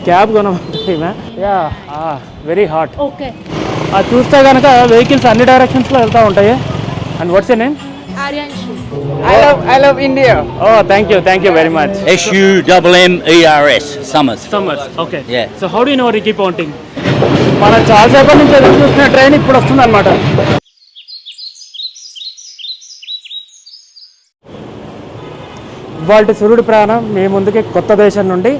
Cab కొనమంటుంది yeah very hot okay అది చూస్తే కనుక వెహికల్స్ అన్ని డైరెక్షన్స్లో వెళ్తూ ఉంటాయి. And what's your name? I love India. Oh thank you very much. SUMMERS, Summers. Okay Yeah. So how do you know Ricky Ponting? మనం చాలాసేపటి నుంచి ఎదురు చూస్తున్న ట్రైన్ ఇప్పుడు వస్తుంది అనమాట. ఇవాళ సూర్యుడి ప్రయాణం మీ ముందుకి కొత్త దేశం నుండి.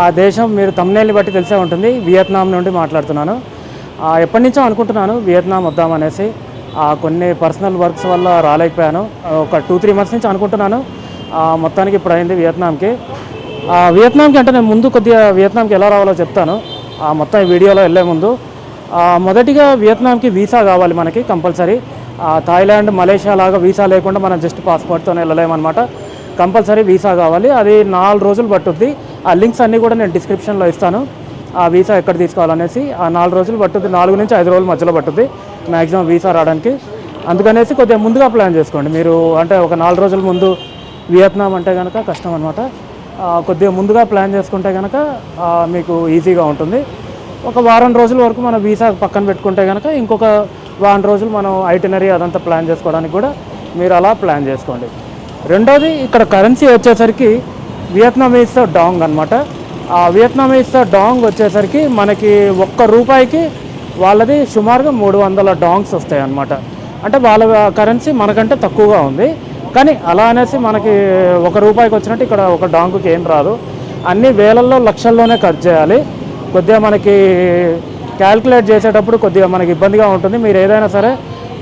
ఆ దేశం మీరు తమ్నేల్ని బట్టి తెలిసే ఉంటుంది, వియత్నాం నుండి మాట్లాడుతున్నాను. ఎప్పటి నుంచో అనుకుంటున్నాను వియత్నాం వద్దామనేసి. కొన్ని పర్సనల్ వర్క్స్ వల్ల రాలేకపోయాను. ఒక 2-3 months నుంచి అనుకుంటున్నాను. మొత్తానికి ఇప్పుడు అయింది వియత్నాంకి. వియత్నాంకి అంటే నేను ముందు కొద్దిగా వియత్నాంకి ఎలా రావాలో చెప్తాను మొత్తం ఈ వీడియోలో వెళ్ళే ముందు. మొదటిగా వియత్నాంకి వీసా కావాలి మనకి కంపల్సరీ. థాయిలాండ్, మలేషియా లాగా వీసా లేకుండా మనం జస్ట్ పాస్పోర్ట్తో వెళ్ళలేమన్నమాట. కంపల్సరీ వీసా కావాలి. అది 4 రోజులు పట్టుద్ది. ఆ లింక్స్ అన్నీ కూడా నేను డిస్క్రిప్షన్లో ఇస్తాను. ఆ వీసా ఎక్కడ తీసుకోవాలనేసి. ఆ 4 రోజులు పట్టుద్ది, 4 నుంచి 5 రోజుల మధ్యలో పట్టుద్ది మ్యాక్సిమం వీసా రావడానికి. అందుకనేసి కొద్దిగా ముందుగా ప్లాన్ చేసుకోండి మీరు. అంటే ఒక 4 రోజుల ముందు వియత్నాం అంటే కనుక కష్టం అనమాట. కొద్దిగా ముందుగా ప్లాన్ చేసుకుంటే కనుక మీకు ఈజీగా ఉంటుంది. ఒక వారం రోజుల వరకు మనం వీసా పక్కన పెట్టుకుంటే కనుక ఇంకొక వారం రోజులు మనం ఐటినరీ అదంతా ప్లాన్ చేసుకోవడానికి కూడా మీరు అలా ప్లాన్ చేసుకోండి. రెండోది ఇక్కడ కరెన్సీ వచ్చేసరికి వియత్నామీస్ డాంగ్ అనమాట. ఆ వియత్నామీస్ డాంగ్ వచ్చేసరికి మనకి ₹1 వాళ్ళది సుమారుగా 300 డాంగ్స్ వస్తాయి అన్నమాట. అంటే వాళ్ళ కరెన్సీ మనకంటే తక్కువగా ఉంది. కానీ అలా అనేసి మనకి ₹1 వచ్చినట్టు ఇక్కడ ఒక డాంగుకి ఏం రాదు. అన్ని వేలల్లో లక్షల్లోనే ఖర్చు చేయాలి. కొద్దిగా మనకి క్యాల్కులేట్ చేసేటప్పుడు కొద్దిగా మనకి ఇబ్బందిగా ఉంటుంది. మీరు ఏదైనా సరే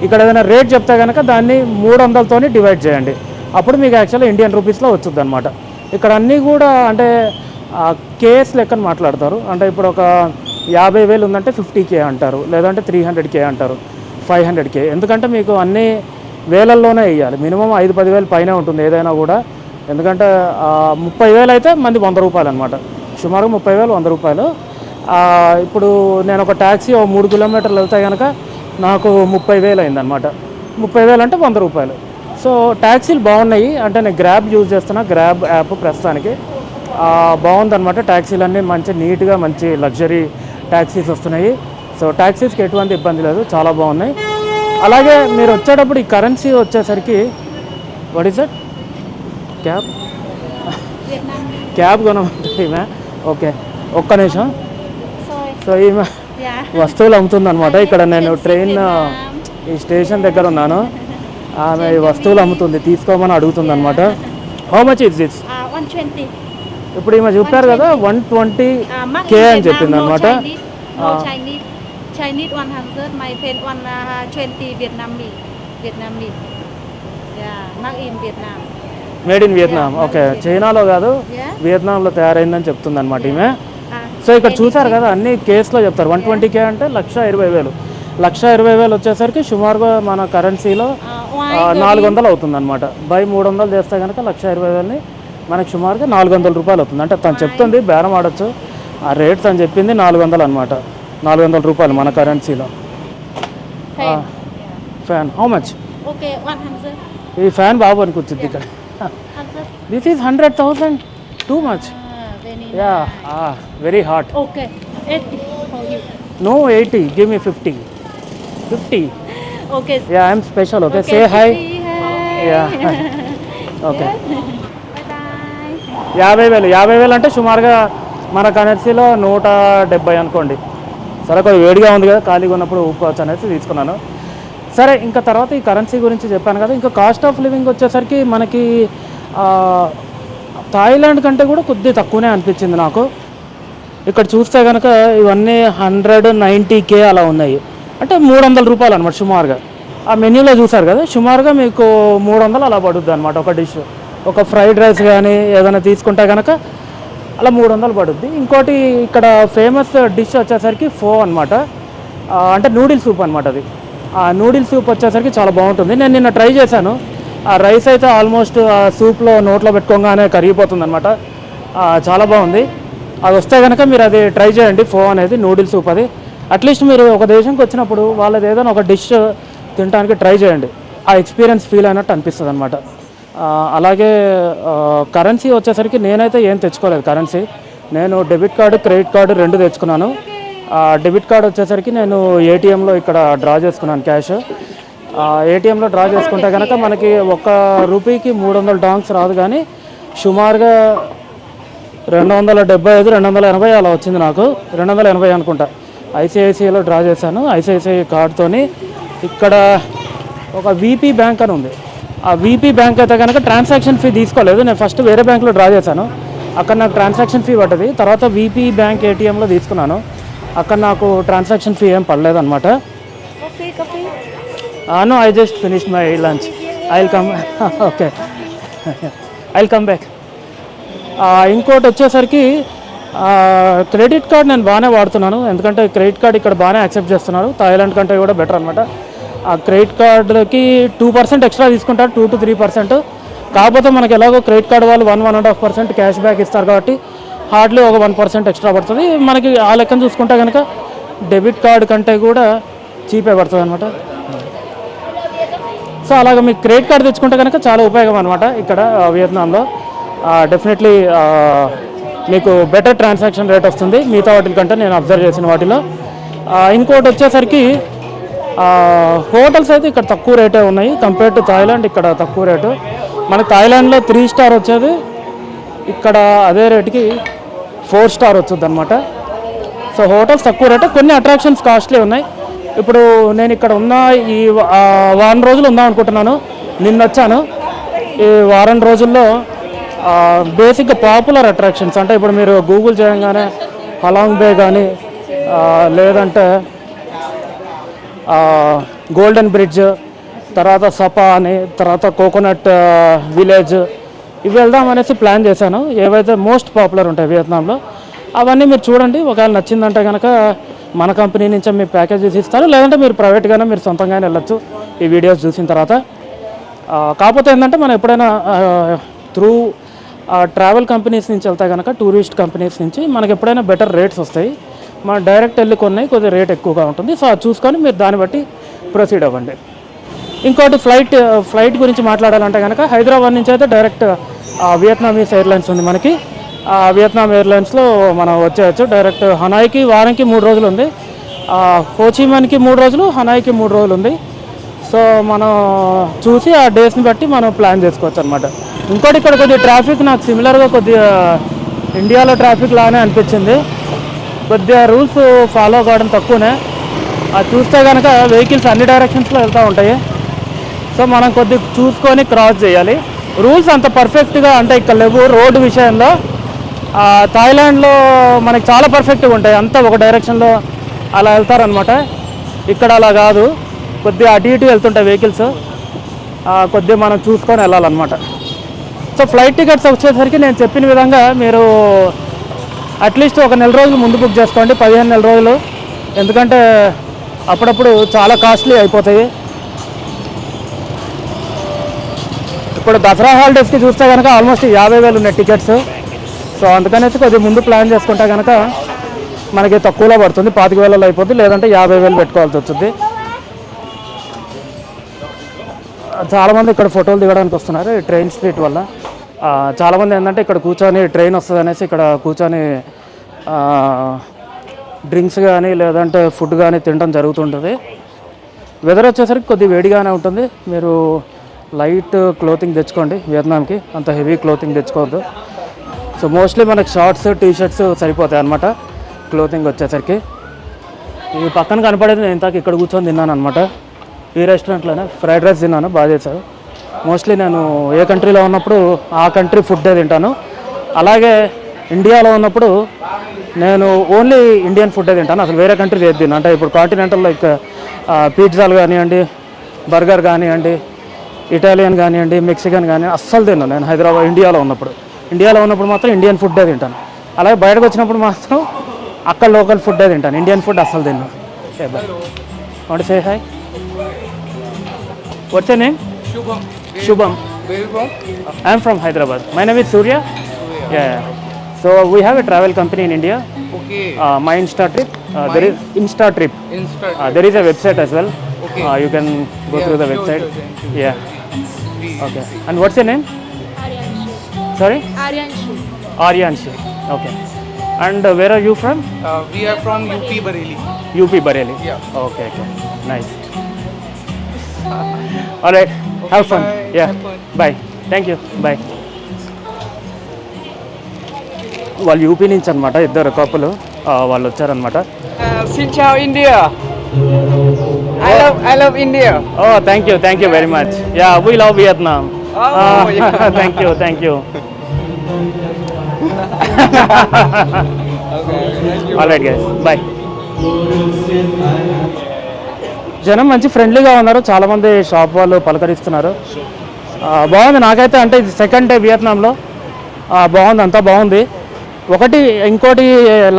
ఇక్కడ ఏదైనా రేట్ చెప్తే కనుక దాన్ని 300తోని డివైడ్ చేయండి. అప్పుడు మీకు యాక్చువల్లీ ఇండియన్ రూపీస్లో వచ్చుద్ది అనమాట. ఇక్కడ అన్నీ కూడా అంటే కేస్ లెక్కన మాట్లాడతారు. అంటే ఇప్పుడు ఒక 50,000 ఉందంటే 50K అంటారు, లేదంటే 300K అంటారు, 500K. ఎందుకంటే మీకు అన్నీ వేలల్లోనే వేయాలి. మినిమం 5-10 వేలు పైనే ఉంటుంది ఏదైనా కూడా. ఎందుకంటే 30,000 అయితే మంది ₹100 అనమాట. సుమారుగా 30,000 ₹100. ఇప్పుడు నేను ఒక ట్యాక్సీ 3 కిలోమీటర్లు వెళ్తే కనుక నాకు 30,000 అయిందనమాట. 30,000 అంటే ₹100. సో ట్యాక్సీలు బాగున్నాయి. అంటే నేను గ్రాబ్ యూజ్ చేస్తున్నా, గ్రాబ్ యాప్ ప్రస్తుతానికి బాగుందన్నమాట. ట్యాక్సీలన్నీ మంచి నీట్గా మంచి లగ్జరీ ట్యాక్సీస్ వస్తున్నాయి. సో ట్యాక్సీస్కి ఎటువంటి ఇబ్బంది లేదు, చాలా బాగున్నాయి. అలాగే మీరు వచ్చేటప్పుడు ఈ కరెన్సీ వచ్చేసరికి వాట్ ఈస్ దట్? క్యాబ్ కొనమంటుంది ఈమె. ఓకే ఒక్క నిమిషం. సో ఈమె వస్తువులు అమ్ముతుంది. ఇక్కడ నేను ట్రైన్ ఈ స్టేషన్ దగ్గర ఉన్నాను. ఆమె వస్తువులు అమ్ముతుంది, తీసుకోమని అడుగుతుంది అనమాట. How much is this? 120. ఇప్పుడు ఈమె చెప్పారు కదా 120K అని చెప్పింది అనమాట. Chinese 100, my friend 120 Vietnamese. Yeah, made in Vietnam. Made in Vietnam. Okay చైనాలో కాదు వియత్నాంలో తయారైందని చెప్తుంది అనమాట ఈమె. సో ఇక్కడ చూసారు కదా అన్ని కేసులో చెప్తారు. 120K అంటే 1,20,000. 1,20,000 వచ్చేసరికి సుమారుగా మన కరెన్సీలో 400 అవుతుంది అనమాట. బై 300 చేస్తే కనుక 1,20,000ని మనకు సుమారుగా ₹400 అవుతుంది. అంటే తను చెప్తుంది బేరం ఆడచ్చు. ఆ రేట్ తను చెప్పింది 400 అనమాట. ₹400 మన కరెన్సీలో. Fan how much? ఓకే 100. ఈ ఫ్యాన్ బాబు అని కూర్చుంది ఇక్కడ. This is 100,000. Too much. Yeah very hot. Okay 80 for you. No 80, give me 50. Okay. Yeah, I'm special. Okay, say hi. Yeah. Okay. Bye bye. 50,000 అంటే సుమారుగా మన కరెన్సీలో 170 అనుకోండి. సరే కొద్దిగా వేడిగా ఉంది కదా, ఖాళీగా ఉన్నప్పుడు ఊపుకోవచ్చు అనేసి తీసుకున్నాను. సరే ఇంకా తర్వాత ఈ కరెన్సీ గురించి చెప్పాను కదా. ఇంకా కాస్ట్ ఆఫ్ లివింగ్ వచ్చేసరికి మనకి థాయిలాండ్ కంటే కూడా కొద్దిగా తక్కువనే అనిపించింది నాకు. ఇక్కడ చూస్తే కనుక ఇవన్నీ 190K అలా ఉన్నాయి. అంటే ₹300 అనమాట సుమారుగా. ఆ మెన్యూలో చూసారు కదా సుమారుగా మీకు 300 అలా పడుద్ది అనమాట ఒక డిష్. ఒక ఫ్రైడ్ రైస్ కానీ ఏదైనా తీసుకుంటే కనుక అలా 300 పడుద్ది. ఇంకోటి ఇక్కడ ఫేమస్ డిష్ వచ్చేసరికి ఫో అనమాట. అంటే నూడిల్ సూప్ అనమాట. అది ఆ నూడిల్ సూప్ వచ్చేసరికి చాలా బాగుంటుంది. నేను నిన్న ట్రై చేశాను. ఆ రైస్ అయితే ఆల్మోస్ట్ ఆ సూప్లో నోట్లో పెట్టుకోగానే కరిగిపోతుంది అనమాట. చాలా బాగుంది. అది వస్తే కనుక మీరు అది ట్రై చేయండి. ఫో అనేది నూడిల్ సూప్. అది అట్లీస్ట్ మీరు ఒక దేశంకి వచ్చినప్పుడు వాళ్ళది ఏదైనా ఒక డిష్ తినడానికి ట్రై చేయండి. ఆ ఎక్స్పీరియన్స్ ఫీల్ అయినట్టు అనిపిస్తుంది అనమాట. అలాగే కరెన్సీ వచ్చేసరికి నేనైతే ఏం తెచ్చుకోలేదు కరెన్సీ. నేను డెబిట్ కార్డు క్రెడిట్ కార్డు రెండు తెచ్చుకున్నాను. డెబిట్ కార్డు వచ్చేసరికి నేను ఏటీఎంలో ఇక్కడ డ్రా చేసుకున్నాను క్యాష్. ఏటీఎంలో డ్రా చేసుకుంటే కనుక మనకి ఒక్క రూపీకి 300 డాంగ్స్ రాదు, కానీ సుమారుగా 275 280 అలా వచ్చింది. నాకు 280 అనుకుంటా. ఐసిఐసిఐలో డ్రా చేశాను. ఐసిఐసిఐ కార్డుతోని ఇక్కడ ఒక వీపీ బ్యాంక్ అని ఉంది. ఆ వీపీ బ్యాంక్ అయితే కనుక ట్రాన్సాక్షన్ ఫీ తీసుకోలేదు. నేను ఫస్ట్ వేరే బ్యాంక్లో డ్రా చేశాను, అక్కడ నాకు ట్రాన్సాక్షన్ ఫీ పడ్డది. తర్వాత వీపీ బ్యాంక్ ఏటీఎంలో తీసుకున్నాను, అక్కడ నాకు ట్రాన్సాక్షన్ ఫీ ఏం పడలేదు అనమాట. No, I just finished my lunch. I will come. Okay, I will come back. ఇంకోటి వచ్చేసరికి క్రెడిట్ కార్డ్ నేను బాగానే వాడుతున్నాను, ఎందుకంటే క్రెడిట్ కార్డ్ ఇక్కడ బాగానే యాక్సెప్ట్ చేస్తున్నారు. థాయిలాండ్ కంటే కూడా బెటర్ అనమాట. ఆ క్రెడిట్ కార్డుకి 2% ఎక్స్ట్రా తీసుకుంటారు, 2 to 3%. కాకపోతే మనకి ఎలాగో క్రెడిట్ కార్డు వాళ్ళు 1-1.5% క్యాష్ బ్యాక్ ఇస్తారు కాబట్టి హార్డ్లీ ఒక 1% ఎక్స్ట్రా పడుతుంది. మనకి ఆ లెక్కను చూసుకుంటే కనుక డెబిట్ కార్డు కంటే కూడా చీపే పడుతుంది అనమాట. సో అలాగ మీకు క్రెడిట్ కార్డు తెచ్చుకుంటే కనుక చాలా ఉపయోగం అనమాట ఇక్కడ వియత్నాంలో. డెఫినెట్లీ మీకు బెటర్ ట్రాన్సాక్షన్ రేట్ వస్తుంది మిగతా వాటి కంటే, నేను అబ్జర్వ్ చేసిన వాటిలో. ఇంకోటి వచ్చేసరికి హోటల్స్ అయితే ఇక్కడ తక్కువ రేటే ఉన్నాయి కంపేర్ టు థాయిలాండ్. ఇక్కడ తక్కువ రేటు. మనకి థాయిలాండ్లో 3 స్టార్ వచ్చేది, ఇక్కడ అదే రేటుకి 4 స్టార్ వచ్చుద్ది అనమాట. సో హోటల్స్ తక్కువ రేటు, కొన్ని అట్రాక్షన్స్ కాస్ట్లీ ఉన్నాయి. ఇప్పుడు నేను ఇక్కడ ఉన్న ఈ వారం రోజులు ఉందాం అనుకుంటున్నాను. నిన్న వచ్చాను. ఈ వారం రోజుల్లో బేసిక్గా పాపులర్ అట్రాక్షన్స్ అంటే ఇప్పుడు మీరు గూగుల్ చేయగానే హలాంగ్ బే కానీ, లేదంటే గోల్డెన్ బ్రిడ్జ్, తర్వాత సపా అని, తర్వాత కోకోనట్ విలేజ్, ఇవి వెళ్దామనేసి ప్లాన్ చేశాను. ఏవైతే మోస్ట్ పాపులర్ ఉంటాయి వియత్నాంలో అవన్నీ మీరు చూడండి. ఒకవేళ నచ్చిందంటే కనుక మన కంపెనీ నుంచే మీ ప్యాకేజెస్ ఇస్తారు, లేదంటే మీరు ప్రైవేట్గానే మీరు సొంతంగానే వెళ్ళొచ్చు ఈ వీడియోస్ చూసిన తర్వాత. కాకపోతే ఏంటంటే మనం ఎప్పుడైనా త్రూ ట్రావెల్ కంపెనీస్ నుంచి వెళ్తే కనుక, టూరిస్ట్ కంపెనీస్ నుంచి మనకి ఎప్పుడైనా బెటర్ రేట్స్ వస్తాయి. మనం డైరెక్ట్ వెళ్ళి కొన్నాయి కొద్దిగా రేట్ ఎక్కువగా ఉంటుంది. సో అది చూసుకొని మీరు దాన్ని బట్టి ప్రొసీడ్ అవ్వండి. ఇంకోటి ఫ్లైట్ గురించి మాట్లాడాలంటే కనుక హైదరాబాద్ నుంచి అయితే డైరెక్ట్ వియత్నామీస్ ఎయిర్లైన్స్ ఉంది మనకి. వియత్నాం ఎయిర్లైన్స్లో మనం వచ్చేయచ్చు డైరెక్ట్. హనాయికి వారానికి 3 రోజులు ఉంది, హోచిమిన్కి 3 రోజులు, హనాయికి 3 రోజులు ఉంది. సో మనం చూసి ఆ డేస్ని బట్టి మనం ప్లాన్ చేసుకోవచ్చు అనమాట. ఇంకోటి ఇక్కడ కొద్దిగా ట్రాఫిక్ నాకు సిమిలర్గా కొద్దిగా ఇండియాలో ట్రాఫిక్ లానే అనిపించింది. కొద్దిగా రూల్స్ ఫాలో కావడం తక్కువనే. అది చూస్తే కనుక వెహికల్స్ అన్ని డైరెక్షన్స్లో వెళ్తూ ఉంటాయి. సో మనం కొద్దిగా చూసుకొని క్రాస్ చేయాలి. రూల్స్ అంత పర్ఫెక్ట్గా అంటే ఇక్కడ లేవు రోడ్డు విషయంలో. థాయిలాండ్లో మనకి చాలా పర్ఫెక్ట్గా ఉంటాయి, అంతా ఒక డైరెక్షన్లో అలా వెళ్తారనమాట. ఇక్కడ అలా కాదు, కొద్దిగా అటు ఇటు వెళ్తుంటాయి వెహికల్స్. కొద్దిగా మనం చూసుకొని వెళ్ళాలన్నమాట. సో ఫ్లైట్ టికెట్స్ వచ్చేసరికి నేను చెప్పిన విధంగా మీరు అట్లీస్ట్ ఒక నెల రోజులు ముందు బుక్ చేసుకోండి, 15 నెల రోజులు. ఎందుకంటే అప్పుడప్పుడు చాలా కాస్ట్లీ అయిపోతాయి. ఇప్పుడు దసరా హాలిడేస్కి చూస్తే కనుక ఆల్మోస్ట్ 50,000 ఉన్నాయి టికెట్స్. సో అందుకనేసి కొద్దిగా ముందు ప్లాన్ చేసుకుంటే కనుక మనకి తక్కువలో పడుతుంది, 25,000 అయిపోతుంది, లేదంటే 50,000 పెట్టుకోవాల్సి వస్తుంది. చాలామంది ఇక్కడ ఫోటోలు దిగడానికి వస్తున్నారు ఈ ట్రైన్ స్ట్రీట్ వల్ల. చాలామంది ఏంటంటే ఇక్కడ కూర్చొని ట్రైన్ వస్తుంది అనేసి ఇక్కడ కూర్చొని డ్రింక్స్ కానీ లేదంటే ఫుడ్ కానీ తినడం జరుగుతుంటుంది. వెదర్ వచ్చేసరికి కొద్దిగా వేడిగానే ఉంటుంది. మీరు లైట్ క్లోతింగ్ తెచ్చుకోండి వియత్నాంకి, అంత హెవీ క్లోతింగ్ తెచ్చుకోవద్దు. సో మోస్ట్లీ మనకి షార్ట్స్ టీ-షర్ట్స్ సరిపోతాయి అన్నమాట క్లోతింగ్ వచ్చేసరికి. ఈ పక్కన కనపడేది నేను ఇంతకు ఇక్కడ కూర్చొని తిన్నాను అనమాట. ఈ రెస్టారెంట్లోనే ఫ్రైడ్ రైస్ తిన్నాను, బాగా చేశారు. మోస్ట్లీ నేను ఏ కంట్రీలో ఉన్నప్పుడు ఆ కంట్రీ ఫుడ్డే తింటాను. అలాగే ఇండియాలో ఉన్నప్పుడు నేను ఓన్లీ ఇండియన్ ఫుడ్డే తింటాను, అసలు వేరే కంట్రీ ఏది తిన్నాను. అంటే ఇప్పుడు కాంటినెంటల్ లైక్ పిజ్జాలు కానివ్వండి, బర్గర్ కానివ్వండి, ఇటాలియన్ కానివ్వండి, మెక్సికన్ కానీ అస్సలు తిన్నాను నేను ఇండియాలో ఉన్నప్పుడు మాత్రం ఇండియన్ ఫుడ్డే తింటాను. అలాగే బయటకు వచ్చినప్పుడు మాత్రం అక్కడ లోకల్ ఫుడ్డే తింటాను, ఇండియన్ ఫుడ్ అస్సలు తిన్నాను. What say hi, what's your name? Shubham. Where you from? I am from Hyderabad. My name is Surya. Yeah. So we have a travel company in India. Okay. My Insta Trip. There is Insta Trip. There is a website as well. Okay. You can go through the website. Sure. Yeah. Okay. And what's your name? Sorry? Aryanshu. Aryanshu. Okay. And where are you from? We are from UP Bareilly. UP Bareilly. Yeah. Okay. Nice. All right. Have fun. bye. Yeah. Have fun. Bye. Thank you. Bye. వాళ్ళు UP నుంచి అనమాట, ఇద్దరు కప్పులు వాళ్ళు వచ్చారనమాట. Xin chào India. I love India. Oh, thank you very much. Yeah, we love Vietnam. Oh, yeah. Thank you. Okay, thank you. All right guys, bye. జనం మంచి ఫ్రెండ్లీగా ఉన్నారు, చాలామంది షాప్ వాళ్ళు పలకరిస్తున్నారు. బాగుంది, నాకైతే అంటే ఇది సెకండ్ డే వియత్నాంలో. బాగుంది, అంతా బాగుంది. ఇంకోటి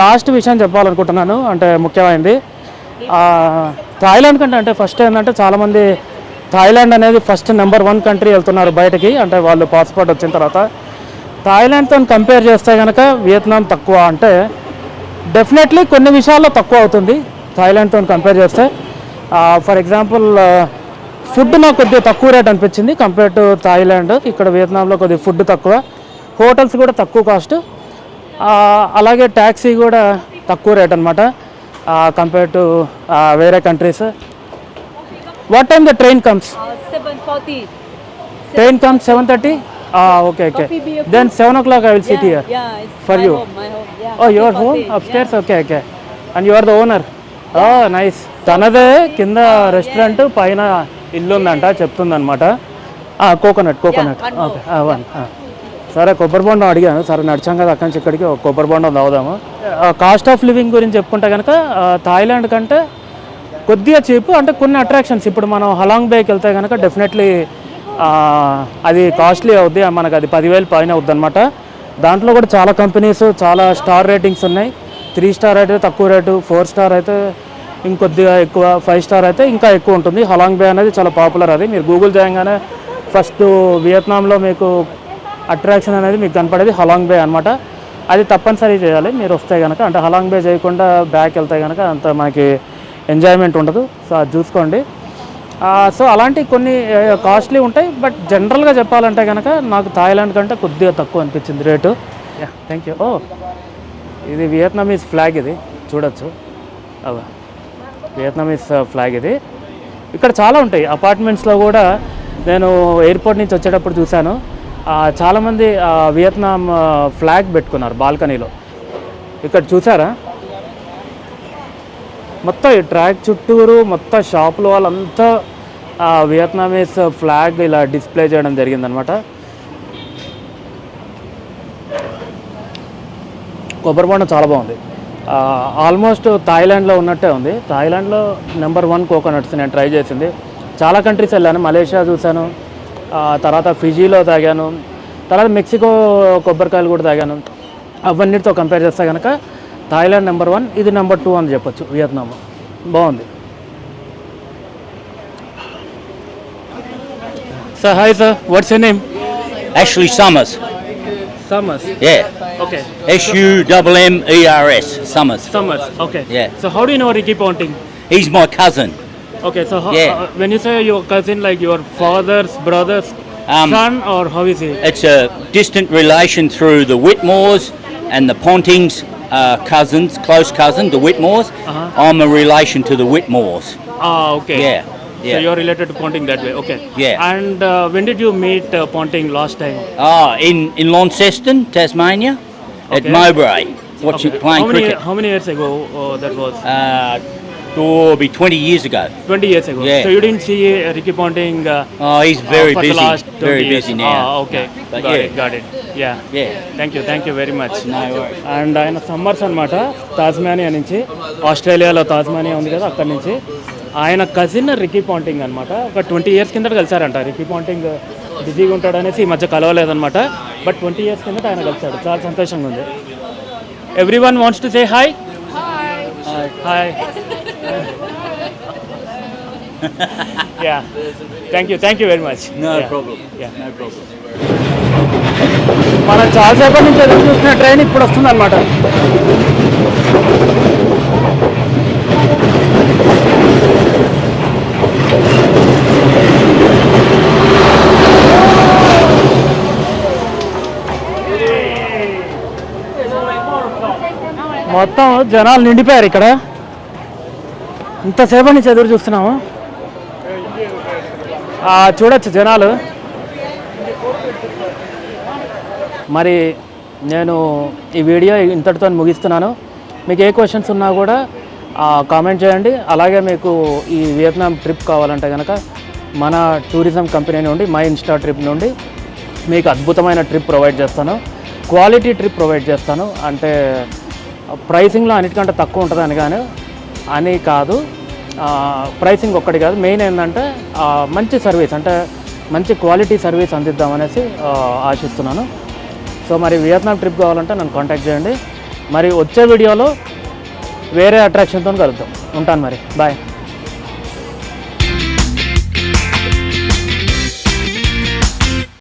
లాస్ట్ విషయం చెప్పాలనుకుంటున్నాను, అంటే ముఖ్యమైనది. థాయిలాండ్ కంటే అంటే ఫస్ట్ ఏంటంటే చాలామంది థాయిలాండ్ అనేది ఫస్ట్ నెంబర్ 1 కంట్రీ వెళ్తున్నారు బయటకి, అంటే వాళ్ళు పాస్పోర్ట్ వచ్చిన తర్వాత. థాయిలాండ్తో కంపేర్ చేస్తే కనుక వియత్నాం తక్కువ, అంటే డెఫినెట్లీ కొన్ని విషయాల్లో తక్కువ అవుతుంది థాయిలాండ్తో కంపేర్ చేస్తే. ఫర్ ఎగ్జాంపుల్ ఫుడ్ నాకు కొద్దిగా తక్కువ రేట్ అనిపించింది కంపేర్ టు థాయిలాండ్. ఇక్కడ వియత్నాంలో కొద్దిగా ఫుడ్ తక్కువ, హోటల్స్ కూడా తక్కువ కాస్ట్, అలాగే ట్యాక్సీ కూడా తక్కువ రేట్ అనమాట కంపేర్ టు వేరే countries. What time the train comes? 7:40. Train comes 7:30? Okay. Then 7 o'clock I will sit here. Yeah, it's For my you. home, my home. Yeah. Oh, your home 7:40, upstairs? yeah. Okay. And you are the owner? Oh, nice. తనదే కింద restaurant, పైన ఇల్లు ఉందంట, చెప్తుందనమాట. Coconut. one more. Okay, 1. సరే, కొబ్బరి బొండం అడిగాను. సరే, నడిచాం కదా అక్కడి నుంచి ఇక్కడికి, ఒక కొబ్బరి బొండం తాగుదాము. కాస్ట్ ఆఫ్ లివింగ్ గురించి చెప్పుకుంటే కనుక థాయిలాండ్ కంటే కొద్దిగా చీప్, అంటే కొన్ని అట్రాక్షన్స్. ఇప్పుడు మనం హలాంగ్ బేకి వెళ్తే కనుక డెఫినెట్లీ అది కాస్ట్లీ అవుద్ది, మనకు అది 10,000 పైన అవుద్ది అనమాట. దాంట్లో కూడా చాలా కంపెనీస్, చాలా స్టార్ రేటింగ్స్ ఉన్నాయి. 3 స్టార్ అయితే తక్కువ రేటు, 4 స్టార్ అయితే ఇంకొద్దిగా ఎక్కువ, 5 స్టార్ అయితే ఇంకా ఎక్కువ ఉంటుంది. హలాంగ్ బే అనేది చాలా పాపులర్. అది మీరు గూగుల్ చేయగానే ఫస్ట్ వియత్నాంలో మీకు అట్రాక్షన్ అనేది మీకు కనపడేది హలాంగ్ బే అనమాట. అది తప్పనిసరి చేయాలి మీరు వస్తే కనుక, అంటే హలాంగ్ బే చేయకుండా బ్యాక్ వెళ్తే కనుక అంత మనకి ఎంజాయ్మెంట్ ఉండదు. సో అది చూసుకోండి. సో అలాంటి కొన్ని కాస్ట్లీ ఉంటాయి, బట్ జనరల్గా చెప్పాలంటే కనుక నాకు థాయిలాండ్ కంటే కొద్దిగా తక్కువ అనిపించింది రేటు. Thank you. ఇది వియత్నామీస్ ఫ్లాగ్, ఇది చూడొచ్చు. వియత్నామీస్ ఫ్లాగ్ ఇది. ఇక్కడ చాలా ఉంటాయి అపార్ట్మెంట్స్లో కూడా. నేను ఎయిర్పోర్ట్ నుంచి వచ్చేటప్పుడు చూశాను, చాలామంది వియత్నాం ఫ్లాగ్ పెట్టుకున్నారు బాల్కనీలో. ఇక్కడ చూసారా, మొత్తం ఈ ట్రాక్ చుట్టూరు మొత్తం షాపుల వాళ్ళంతా వియత్నామీస్ ఫ్లాగ్ ఇలా డిస్ప్లే చేయడం జరిగిందనమాట. కొబ్బరి బొండం చాలా బాగుంది, ఆల్మోస్ట్ థాయిలాండ్లో ఉన్నట్టే ఉంది. థాయిలాండ్లో నెంబర్ 1 కోకోనట్స్ నేను ట్రై చేసింది. చాలా కంట్రీస్ వెళ్ళాను, మలేషియా చూశాను, తర్వాత ఫిజీలో తాగాను, తర్వాత మెక్సికో కొబ్బరికాయలు కూడా తాగాను. అవన్నిటితో కంపేర్ చేస్తే కనుక థాయిలాండ్ నెంబర్ 1, ఇది నెంబర్ 2 అని చెప్పొచ్చు. వియత్నాం బాగుంది. Sir, hi sir, what's your name? Ashley Summers. Summers. Yeah. Okay. SUMMERS. Summers. Summers. Okay. Yeah. So how do you know Ricky Ponting? He's my cousin. Okay. So Yeah. when you say your cousin, like your father's brother's son, or how is he? It's a distant relation through the Whitmores and the Pontings, cousins, close cousin, the Whitmores. I'm a relation to the Whitmores. Okay. Yeah. So you're related to Ponting that way. Okay. Yeah. And when did you meet Ponting last time? In Launceston, Tasmania, at Okay. Mowbray, watching playing cricket. How many years ago that was? Be 20 years ago. 20 years ago. Yeah. So you didn't see Ricky Ponting He's very for busy. the last 20 Very years. busy now. Okay. But Got it. Yeah. Yeah. Thank you very much. No worries. And ఆయన summers అనమాట, తాజ్మానియా నుంచి. ఆస్ట్రేలియాలో తాజ్మానియా ఉంది కదా, అక్కడి నుంచి. ఆయన cousin Ricky Ponting అనమాట. ఒక 20 years కిందట కలిసారంట. రికీ పాంటింగ్ బిజీగా ఉంటాడు అనేసి ఈ మధ్య కలవలేదనమాట, బట్ 20 years కిందట ఆయన కలిసాడు. చాలా సంతోషంగా ఉంది. Everyone wants to say hi. Hi. Yeah. Thank you very much. No Yeah. problem. Yeah. No problem. మనం చాలాసేపటి నుంచి ఎదురు చూస్తున్న ట్రైన్ ఇప్పుడు వస్తుంది అనమాట. మొత్తం జనాలు నిండిపోయారు ఇక్కడ. ఇంతసేపటి నుంచి ఎదురు చూస్తున్నాము. చూడొచ్చు జనాలు. మరి నేను ఈ వీడియో ఇంతటితో ముగిస్తున్నాను. మీకు ఏ క్వశ్చన్స్ ఉన్నా కూడా కామెంట్ చేయండి. అలాగే మీకు ఈ వియత్నాం ట్రిప్ కావాలంటే కనుక మన టూరిజం కంపెనీ నుండి మై ఇన్స్టా ట్రిప్ నుండి మీకు అద్భుతమైన ట్రిప్ ప్రొవైడ్ చేస్తాను. క్వాలిటీ ట్రిప్ ప్రొవైడ్ చేస్తాను. అంటే ప్రైసింగ్లో అన్నిటికంటే తక్కువ ఉంటుందని కానీ అని కాదు, ప్రైసింగ్ ఒక్కటి కాదు, మెయిన్ ఏంటంటే మంచి సర్వీస్, అంటే మంచి క్వాలిటీ సర్వీస్ అందిద్దామనేసి ఆశిస్తున్నాను. సో మరి వియత్నాం ట్రిప్ కావాలంటే నన్ను కాంటాక్ట్ చేయండి. మరి వచ్చే వీడియోలో వేరే అట్రాక్షన్తో కలుద్దాం. ఉంటాను మరి, బాయ్.